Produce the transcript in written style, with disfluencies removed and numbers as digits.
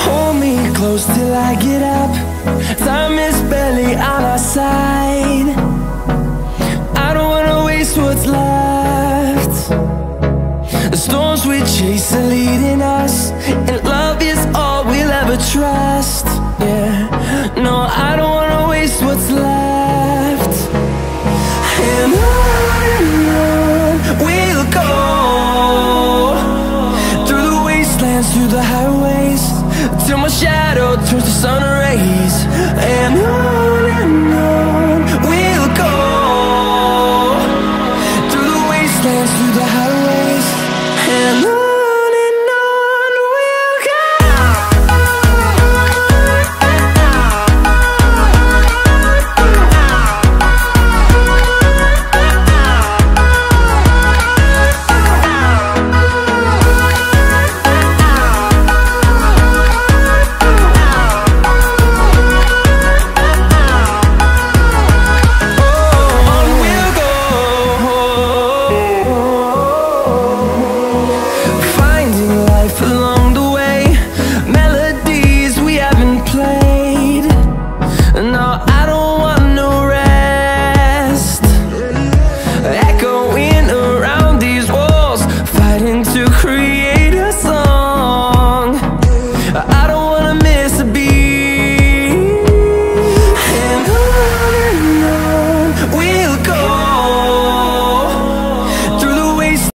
Hold me close till I get up. Time is barely on our side. I don't wanna waste what's left. The storms we chase are leading us, and love is all we'll ever trust. Yeah, no, I don't wanna waste what's left. And on we'll go, through the wastelands, through the highways, till my shadow turns to sun rays. And on